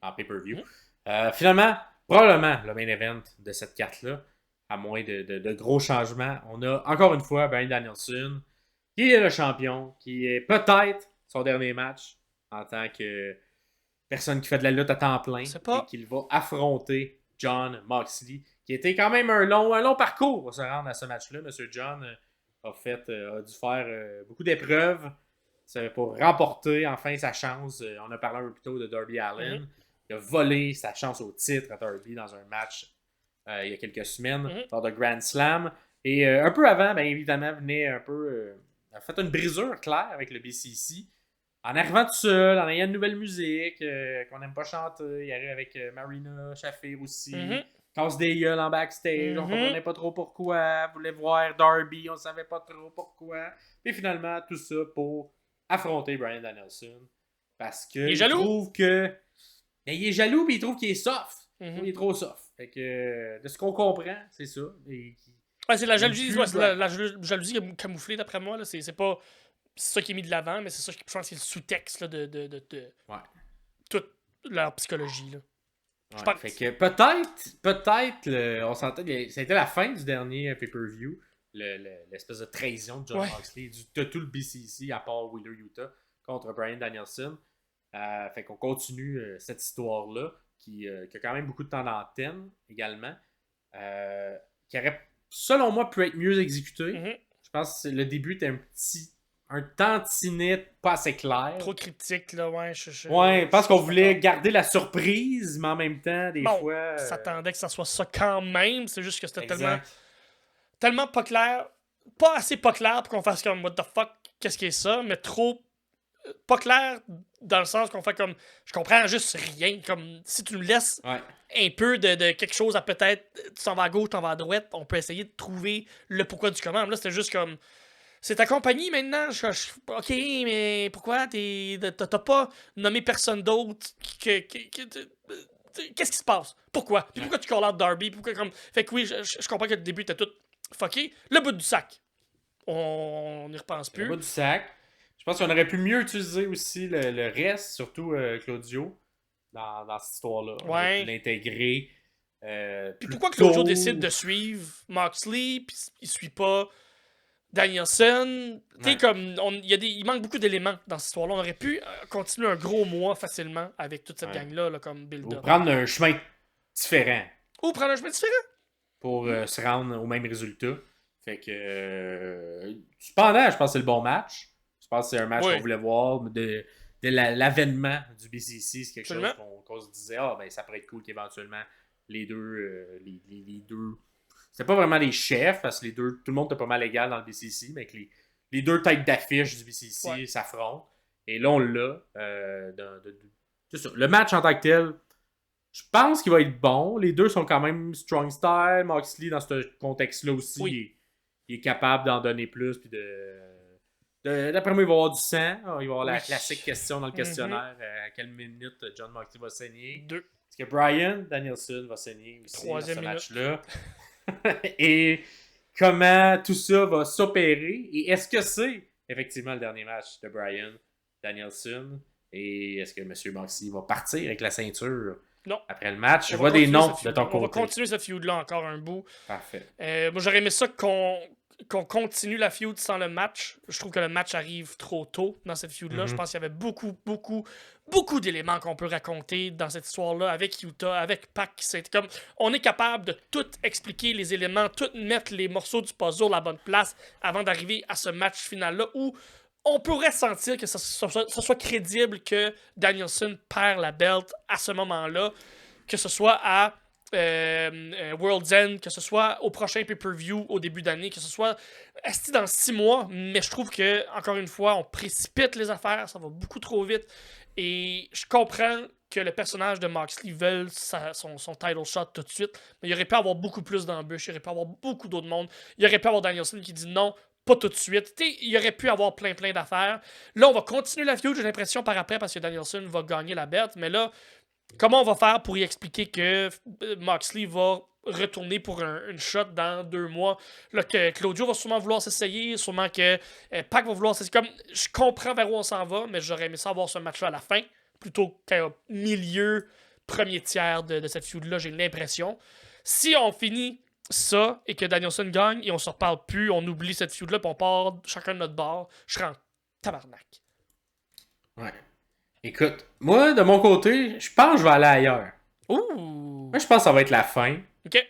en pay-per-view. Finalement, probablement le main event de cette carte-là, à moins de gros changements. On a encore une fois Bryan Danielson, qui est le champion, qui est peut-être son dernier match en tant que personne qui fait de la lutte à temps plein et qu'il va affronter Jon Moxley, qui était quand même un long parcours pour se rendre à ce match-là. Monsieur Jon a dû faire beaucoup d'épreuves pour remporter enfin sa chance. On a parlé un peu plus tôt de Darby Allin. Il a volé sa chance au titre à Darby dans un match il y a quelques semaines lors de Grand Slam. Et un peu avant, bien évidemment, venait un peu... a fait une brisure claire avec le BCC. En arrivant tout seul, en ayant une nouvelle musique qu'on n'aime pas chanter, il arrive avec Marina Shafir aussi. Casse des gueules en backstage, on comprenait pas trop pourquoi. Voulait voir Darby, on savait pas trop pourquoi. Puis finalement, tout ça pour affronter Bryan Danielson. Parce que il trouve que... Mais il est jaloux, puis il trouve qu'il est soft. Il est trop soft. Fait que, de ce qu'on comprend, c'est ça. C'est la jalousie, la jalousie camouflée, d'après moi. Là. C'est pas ça qui est mis de l'avant, mais c'est ça, je pense que c'est le sous-texte là, de toute leur psychologie. Là. Ouais, fait que peut-être, on s'entend, ça a été la fin du dernier pay-per-view, l'espèce de trahison de Jon Moxley, de tout le BCC, à part Wheeler Yuta, contre Bryan Danielson. Fait qu'on continue cette histoire-là, qui a quand même beaucoup de temps d'antenne également, qui aurait, selon moi, pu être mieux exécutée. Je pense que le début était un tantinet pas assez clair. Trop cryptique, là, ouais. Je pense qu'on voulait garder la surprise, mais en même temps, des fois... On s'attendait que ça soit ça quand même, c'est juste que c'était tellement pas clair, pas assez pas clair pour qu'on fasse comme « what the fuck, qu'est-ce qui est ça ?» mais trop pas clair dans le sens qu'on fait comme je comprends juste rien, comme si tu nous laisses un peu de quelque chose à peut-être tu t'en vas à gauche, tu t'en vas à droite, on peut essayer de trouver le pourquoi du comment. Là c'était juste comme c'est ta compagnie maintenant, ok, mais pourquoi t'as pas nommé personne d'autre qu'est-ce qui se passe, pourquoi, puis pourquoi tu call out Darby, pourquoi comme fait que oui je comprends que le début était tout fucké, le bout du sac on n'y repense plus, le bout du sac. Je pense qu'on aurait pu mieux utiliser aussi le reste, surtout Claudio, dans cette histoire-là. On aurait pu l'intégrer. Puis pourquoi Claudio décide de suivre Moxley, puis il suit pas Danielson? Tu sais, comme, il manque beaucoup d'éléments dans cette histoire-là. On aurait pu continuer un gros mois facilement avec toute cette gang-là, là, comme build-up. Ou prendre un chemin différent. Pour se rendre au même résultat. Fait que... cependant, je pense que c'est le bon match. Je pense que c'est un match qu'on voulait voir de l'avènement du BCC. C'est quelque chose qu'on se disait, ça pourrait être cool qu'éventuellement les deux... C'était pas vraiment les chefs, parce que les deux, tout le monde était pas mal égal dans le BCC, mais que les deux têtes d'affiche du BCC s'affrontent. Et là, on l'a. C'est ça. Le match en tant que tel, je pense qu'il va être bon. Les deux sont quand même strong style. Moxley, dans ce contexte-là aussi, il est capable d'en donner plus, puis d'après moi, il va y avoir du sang. Il va y avoir la classique question dans le questionnaire. À quelle minute Jon Moxley va saigner? 2. Est-ce que Bryan Danielson va saigner aussi dans ce match-là? Et comment tout ça va s'opérer? Et est-ce que c'est effectivement le dernier match de Bryan Danielson? Et est-ce que M. Moxley va partir avec la ceinture après le match? Je vois des noms de ton côté. On va continuer cette feud-là encore un bout. Parfait. Moi, j'aurais aimé ça qu'on continue la feud sans le match. Je trouve que le match arrive trop tôt dans cette feud-là. Je pense qu'il y avait beaucoup d'éléments qu'on peut raconter dans cette histoire-là avec Yuta, avec Pac. C'est comme on est capable de tout expliquer les éléments, tout mettre les morceaux du puzzle à la bonne place avant d'arriver à ce match final-là où on pourrait sentir que ça soit crédible que Danielson perd la belt à ce moment-là, que ce soit à World's End, que ce soit au prochain pay-per-view au début d'année, que ce soit dans 6 mois, mais je trouve que encore une fois on précipite les affaires, ça va beaucoup trop vite et je comprends que le personnage de Moxley veut son title shot tout de suite, mais il aurait pu avoir beaucoup plus d'embûches, il aurait pu avoir beaucoup d'autres mondes, il aurait pu avoir Danielson qui dit non, pas tout de suite. Il aurait pu avoir plein d'affaires. Là, on va continuer la feud, j'ai l'impression, par après, parce que Danielson va gagner la belt. Mais là, comment on va faire pour y expliquer que Moxley va retourner pour une shot dans 2 mois? Là, que Claudio va sûrement vouloir s'essayer, sûrement que Pac va vouloir s'essayer. Comme, je comprends vers où on s'en va, mais j'aurais aimé ça avoir ce match-là à la fin plutôt qu'un milieu, premier tiers de cette feud-là, j'ai l'impression. Si on finit ça et que Danielson gagne et on se reparle plus, on oublie cette feud-là puis on part chacun de notre bord, je serais en tabarnak. Ouais. Écoute, moi, de mon côté, je pense que je vais aller ailleurs. Ouh! Moi, je pense que ça va être la fin. Ok.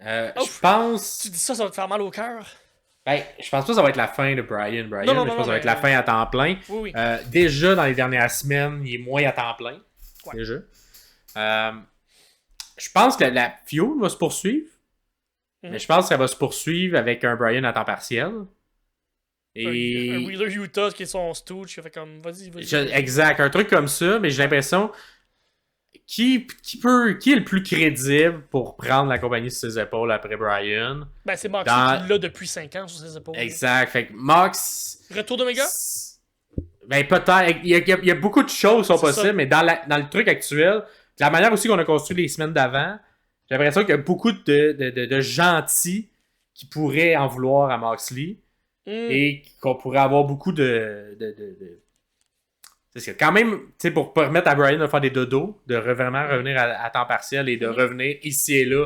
Je pense... Tu dis ça, ça va te faire mal au cœur? Ben, je pense pas que ça va être la fin de Brian. Non, Mais je pense que ça va mais- être la fin à temps plein. Oui. Déjà, dans les dernières semaines, il est moins à temps plein. Ouais. Déjà. Je pense que la feud va se poursuivre. Mais je pense qu'elle va se poursuivre avec un Brian à temps partiel. Et... Un Wheeler Utah qui est son stooge, qui fait comme, vas-y. Exact, un truc comme ça, mais j'ai l'impression... Qui est le plus crédible pour prendre la compagnie sur ses épaules après Brian? Ben, c'est Moxley qui l'a depuis 5 ans sur ses épaules. Exact. Fait que Mox... Retour d'Omega? Ben, peut-être. Il y a beaucoup de choses qui sont possibles, ça. mais dans le truc actuel, de la manière aussi qu'on a construit les semaines d'avant, j'ai l'impression qu'il y a beaucoup de gentils qui pourraient en vouloir à Moxley et qu'on pourrait avoir beaucoup c'est quand même, tu sais, pour permettre à Brian de faire des dodos, de vraiment revenir à temps partiel et de revenir ici et là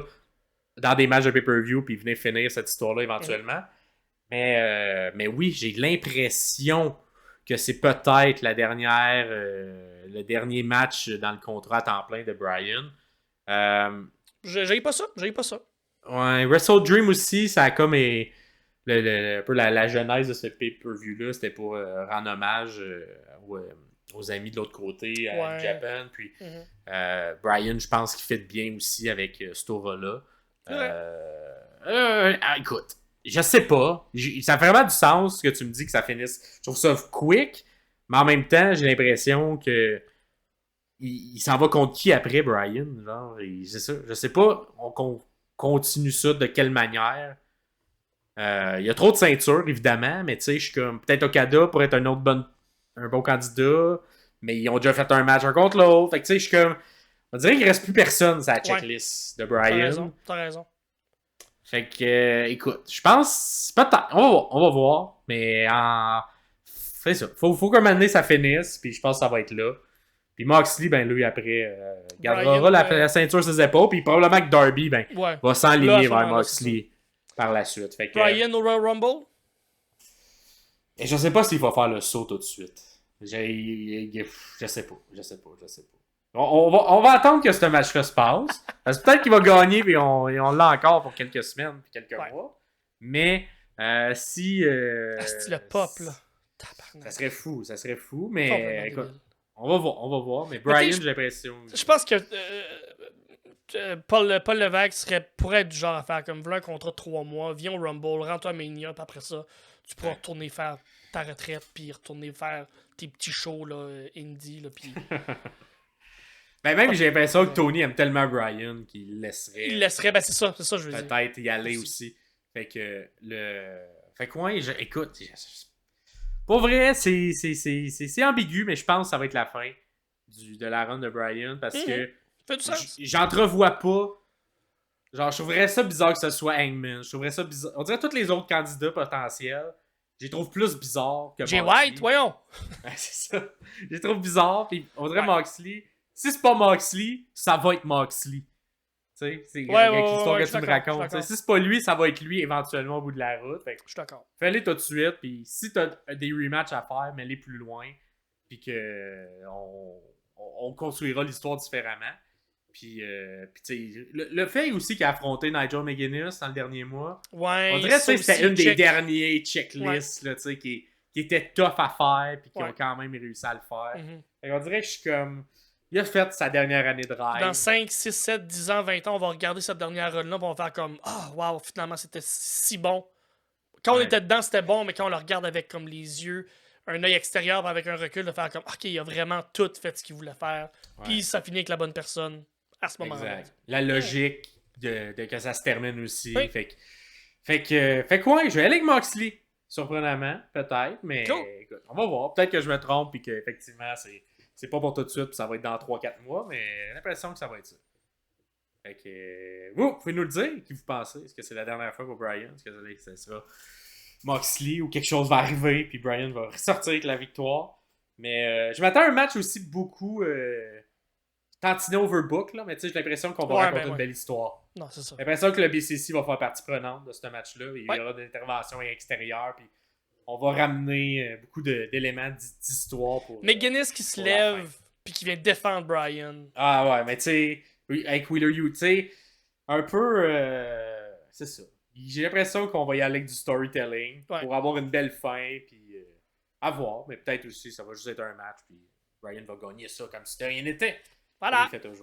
dans des matchs de pay-per-view puis venir finir cette histoire-là éventuellement. Mais oui, j'ai l'impression que c'est peut-être le dernier match dans le contrat à temps plein de Brian. J'ai pas ça. Ouais, Wrestle Dream aussi, ça a comme un peu la genèse de ce pay-per-view-là, c'était pour rendre hommage aux amis de l'autre côté, à Japan. Puis Brian, je pense qu'il fait bien aussi avec cet aura-là. Écoute, je sais pas. Ça fait vraiment du sens que tu me dis que ça finisse. Je trouve ça quick, mais en même temps, j'ai l'impression que il s'en va contre qui après Brian? Genre, c'est ça. Je sais pas. On continue ça de quelle manière. Il y a trop de ceintures, évidemment, mais tu sais, je suis comme peut-être Okada pour être un bon candidat, mais ils ont déjà fait un match un contre l'autre. Fait que tu sais, je suis comme. On dirait qu'il reste plus personne sur la checklist de Brian. T'as raison. Fait que, écoute, je pense. Peut-être. On va voir. Mais c'est ça. Faut qu'un moment donné, ça finisse. Puis je pense que ça va être là. Puis Moxley, ben lui, après, gardera la ceinture sur ses épaules. Puis probablement que Darby, ben, va s'enligner vers Moxley par la suite. Fait que, Brian au Royal Rumble? Et je sais pas s'il va faire le saut tout de suite. Je sais pas. On va attendre que ce match-là se passe. Parce que peut-être qu'il va gagner et on l'a encore pour quelques semaines et quelques mois. Mais si... c'est le pop, là. Ça serait fou. Mais écoute, on va voir. Mais Brian, j'ai l'impression... Je pense que Paul Levesque pourrait être du genre à faire comme voilà un contrat de 3 mois, viens au Rumble, rends-toi à Mania, puis après ça, tu pourras retourner faire ta retraite, puis retourner faire tes petits shows là, indie, là, puis... Ben même j'ai l'impression que Tony aime tellement Brian qu'il laisserait... Il laisserait, ben c'est ça je veux dire. Peut-être y aller aussi. Fait que ouais, écoute, pour vrai, c'est ambigu, mais je pense que ça va être la fin de la run de Brian, parce que fait du sens. J'entrevois pas. Genre, je trouverais ça bizarre que ce soit Hangman. Je trouverais ça bizarre. On dirait que tous les autres candidats potentiels, je les trouve plus bizarres que Jay Moxley. White, voyons! Ouais, c'est ça. Je les trouve bizarres. Puis on dirait Moxley. Si c'est pas Moxley, ça va être Moxley. Tu sais, c'est l'histoire que tu me racontes. Si c'est pas lui, ça va être lui éventuellement au bout de la route. Fait que je suis d'accord. Fais-les tout de suite. Puis si t'as des rematchs à faire, mets-les plus loin. Puis que on construira l'histoire différemment. Puis tu sais, le fait aussi qu'il a affronté Nigel McGuinness dans le dernier mois, on dirait que c'était une des derniers checklists là, qui était tough à faire, puis qui ont quand même réussi à le faire. On dirait que je suis comme... Il a fait sa dernière année de ride. Dans 5, 6, 7, 10 ans, 20 ans, on va regarder cette dernière run-là, on va faire comme wow, finalement, c'était si bon. Quand on était dedans, c'était bon, mais quand on le regarde avec comme les yeux, un œil extérieur, avec un recul, de faire comme OK, il a vraiment tout fait ce qu'il voulait faire. Puis ça finit avec la bonne personne à ce moment-là. La logique de que ça se termine aussi. Oui. Fait que ouais, je vais aller avec Moxley. Surprenamment, peut-être, mais écoute, on va voir. Peut-être que je me trompe et qu'effectivement, c'est pas pour tout de suite, puis ça va être dans 3-4 mois, mais j'ai l'impression que ça va être ça. Fait que vous pouvez nous le dire, qui vous pensez. Est-ce que c'est la dernière fois pour Brian? Est-ce que ça sera Moxley ou quelque chose va arriver, puis Brian va ressortir avec la victoire? Mais je m'attends à un match aussi beaucoup tantiné overbook, là, mais tu sais, j'ai l'impression qu'on va raconter une belle histoire. Non, c'est ça. J'ai l'impression que le BCC va faire partie prenante de ce match-là. Il y aura des interventions extérieures, puis on va ramener beaucoup d'éléments d'histoire pour. McGuinness qui se lève, puis qui vient défendre Brian. Ah ouais, mais tu sais, avec Wheeler Yuta, tu sais, un peu. C'est ça. J'ai l'impression qu'on va y aller avec du storytelling pour avoir une belle fin, puis à voir. Mais peut-être aussi, ça va juste être un match, puis Brian va gagner ça comme si de rien n'était. Voilà. Il fait toujours.